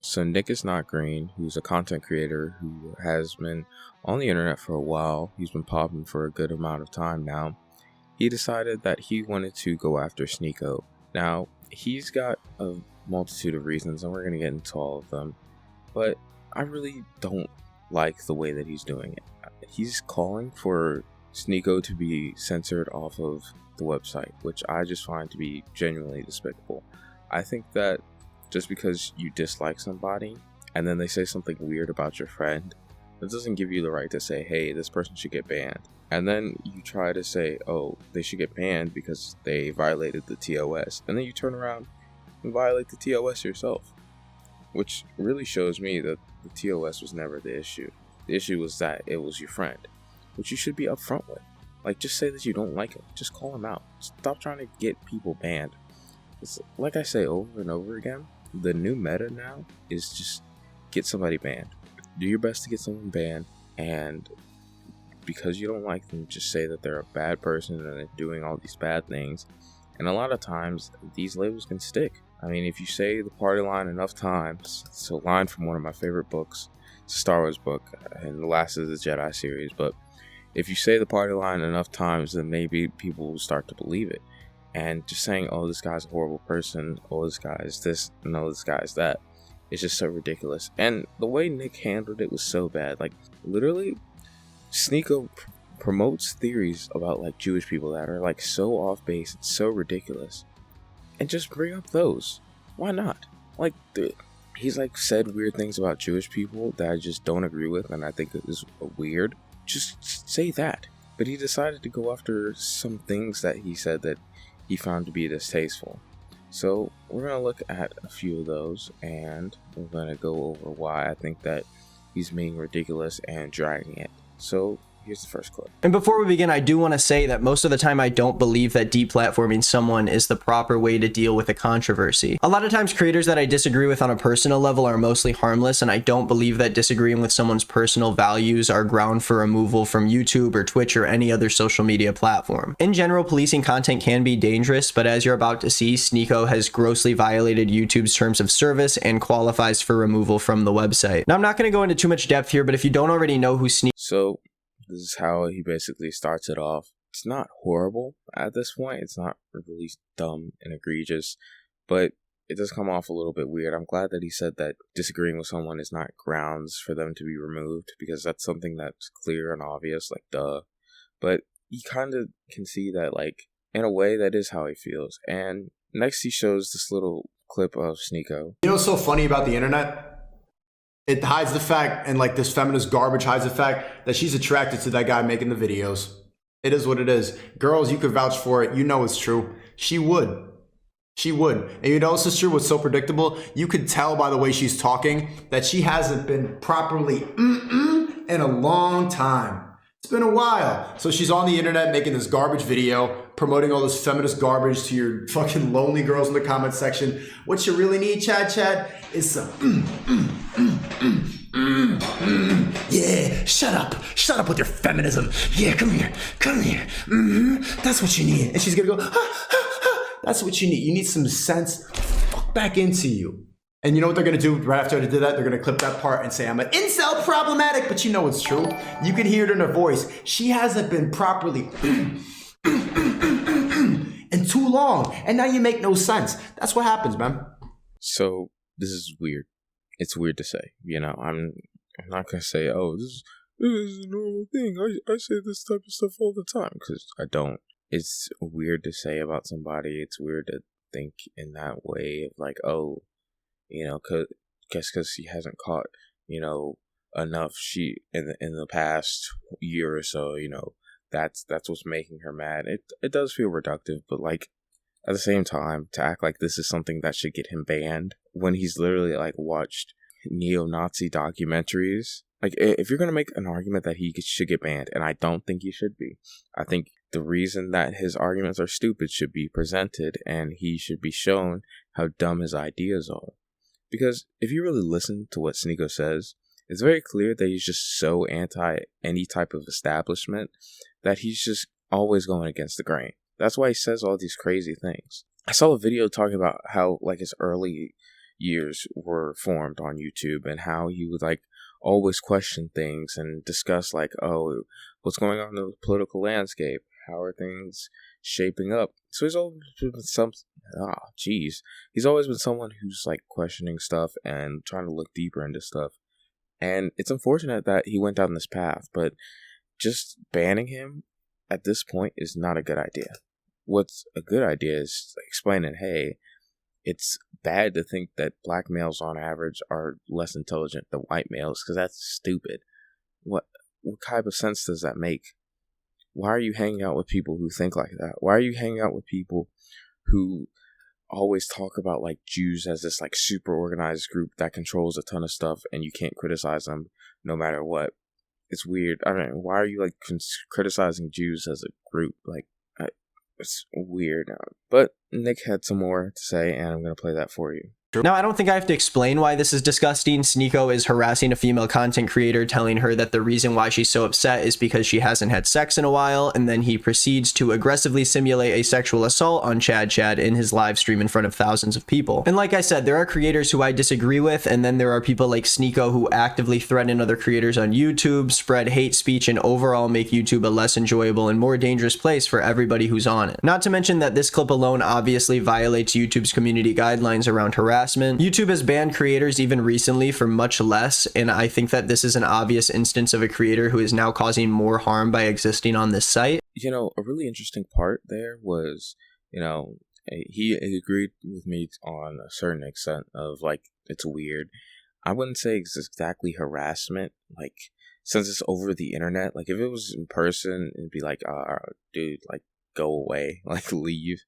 So Nickisnotgreen, who's a content creator who has been on the internet for a while, he's been popping for a good amount of time now, he decided that he wanted to go after Sneako. Now, he's got a multitude of reasons, and we're going to get into all of them, but I really don't like the way that he's doing it. He's calling for Sneako to be censored off of the website, which I just find to be genuinely despicable. I think that just because you dislike somebody and then they say something weird about your friend, that doesn't give you the right to say, hey, this person should get banned. And then you try to say, oh, they should get banned because they violated the TOS. And then you turn around and violate the TOS yourself. Which really shows me that the TOS was never the issue. The issue was that it was your friend, which you should be upfront with. Like, just say that you don't like him. Just call him out. Stop trying to get people banned. It's like I say over and over again, the new meta now is just get somebody banned. Do your best to get someone banned, and because you don't like them, just say that they're a bad person and they're doing all these bad things. And a lot of times, these labels can stick. I mean, if you say the party line enough times, it's a line from one of my favorite books, it's a Star Wars book, and the last of the Jedi series, but if you say the party line enough times, then maybe people will start to believe it. And just saying, oh, this guy's a horrible person, oh, this guy is this, no, this guy is that, it's just so ridiculous. And the way Nick handled it was so bad. Like, literally, Sneako promotes theories about, like, Jewish people that are, like, so off base and so ridiculous. And just bring up those. Why not? Like, he's, like, said weird things about Jewish people that I just don't agree with, and I think is weird. Just say that. But he decided to go after some things that he said that he found to be distasteful. So we're going to look at a few of those, and we're going to go over why I think that he's being ridiculous and dragging it. So here's the first clip. And before we begin, I do want to say that most of the time I don't believe that deplatforming someone is the proper way to deal with a controversy. A lot of times creators that I disagree with on a personal level are mostly harmless, and I don't believe that disagreeing with someone's personal values are ground for removal from YouTube or Twitch or any other social media platform. In general, policing content can be dangerous, but as you're about to see, Sneako has grossly violated YouTube's terms of service and qualifies for removal from the website. Now, I'm not going to go into too much depth here, but if you don't already know who So this is how he basically starts it off. It's not horrible at this point. It's not really dumb and egregious, but it does come off a little bit weird. I'm glad that he said that disagreeing with someone is not grounds for them to be removed, because that's something that's clear and obvious, like duh. But you kind of can see that, like, in a way, that is how he feels. And next he shows this little clip of Sneako. You know what's so funny about the internet? It hides the fact, and like this feminist garbage hides the fact that she's attracted to that guy making the videos. It is what it is. Girls, you could vouch for it. You know it's true. She would. She would. And you know what's true? What's so predictable? You could tell by the way she's talking that she hasn't been properly in a long time. It's been a while. So she's on the internet making this garbage video, promoting all this feminist garbage to your fucking lonely girls in the comment section. What you really need, Chad, is some yeah, shut up with your feminism. Yeah, come here. That's what you need. And she's gonna go, that's what you need. You need some sense back into you. And you know what they're gonna do right after I did that? They're gonna clip that part and say, I'm an incel problematic, but you know it's true. You can hear it in her voice. She hasn't been properly in too long. And now you make no sense. That's what happens, man. So this is weird. It's weird to say, you know. I'm not gonna say, oh, this is a normal thing. I say this type of stuff all the time, because I don't. It's weird to say about somebody. It's weird to think in that way of like, oh, you know, because she hasn't caught, you know, enough in the past year or so, you know, that's what's making her mad. It does feel reductive, but like at the same time, to act like this is something that should get him banned when he's literally like watched neo-Nazi documentaries. Like, if you're gonna make an argument that he should get banned, and I don't think he should be, I think the reason that his arguments are stupid should be presented, and he should be shown how dumb his ideas are. Because if you really listen to what Sneako says, it's very clear that he's just so anti any type of establishment that he's just always going against the grain. That's why he says all these crazy things. I saw a video talking about how, like, his early years were formed on YouTube, and how he would like always question things and discuss like, oh, what's going on in the political landscape? How are things shaping up? So he's always been he's always been someone who's like questioning stuff and trying to look deeper into stuff. And it's unfortunate that he went down this path, but just banning him at this point is not a good idea. What's a good idea is explaining, hey, it's bad to think that black males on average are less intelligent than white males, because that's stupid. What type of sense does that make? Why are you hanging out with people who think like that? Why are you hanging out with people who always talk about like Jews as this like super organized group that controls a ton of stuff and you can't criticize them no matter what? It's weird. I mean, why are you like criticizing Jews as a group? Like, it's weird. But Nick had some more to say, and I'm going to play that for you. Now, I don't think I have to explain why this is disgusting. Sneako is harassing a female content creator, telling her that the reason why she's so upset is because she hasn't had sex in a while, and then he proceeds to aggressively simulate a sexual assault on Chad in his live stream in front of thousands of people. And like I said, there are creators who I disagree with, and then there are people like Sneako who actively threaten other creators on YouTube, spread hate speech, and overall make YouTube a less enjoyable and more dangerous place for everybody who's on it. Not to mention that this clip alone obviously violates YouTube's community guidelines around harassment. YouTube has banned creators even recently for much less, and I think that this is an obvious instance of a creator who is now causing more harm by existing on this site. You know, a really interesting part there was, you know, he agreed with me on a certain extent of like, it's weird. I wouldn't say it's exactly harassment, like, since it's over the internet. Like, if it was in person, it'd be like, dude, like, go away, like, leave.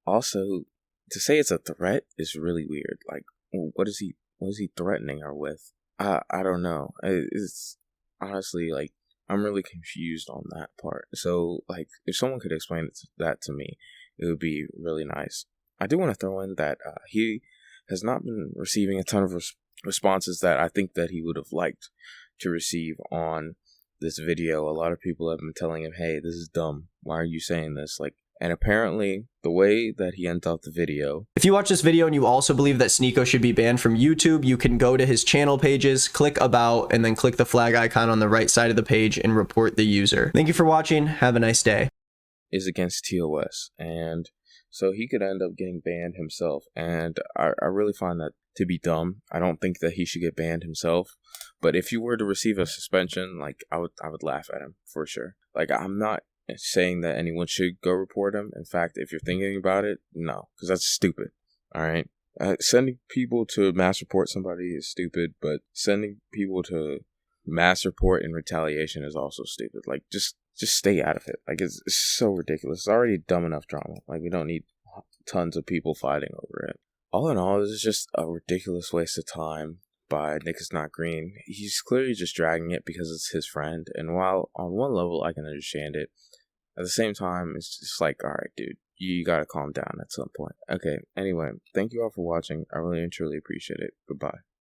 Also, to say it's a threat is really weird. Like, what is he threatening her with? I don't know. It's honestly, like, I'm really confused on that part. So, like, if someone could explain that to me, it would be really nice. I do want to throw in that he has not been receiving a ton of responses that I think that he would have liked to receive on this video. A lot of people have been telling him, hey, this is dumb. Why are you saying this? Like, and apparently, the way that he ends out the video... If you watch this video and you also believe that Sneako should be banned from YouTube, you can go to his channel pages, click About, and then click the flag icon on the right side of the page and report the user. Thank you for watching. Have a nice day. ...is against TOS, and so he could end up getting banned himself, and I really find that to be dumb. I don't think that he should get banned himself, but if you were to receive a suspension, like, I would laugh at him, for sure. Like, I'm not saying that anyone should go report him. In fact, if you're thinking about it, no, because that's stupid. All right, sending people to mass report somebody is stupid, but sending people to mass report in retaliation is also stupid. Like, just stay out of it. Like, it's so ridiculous. It's already dumb enough drama. Like, we don't need tons of people fighting over it. All in all, this is just a ridiculous waste of time by Nickisnotgreen. He's clearly just dragging it because it's his friend, and while on one level I can understand it, at the same time it's just like, alright dude, you gotta calm down at some point. Okay, anyway, thank you all for watching. I really and truly appreciate it. Goodbye.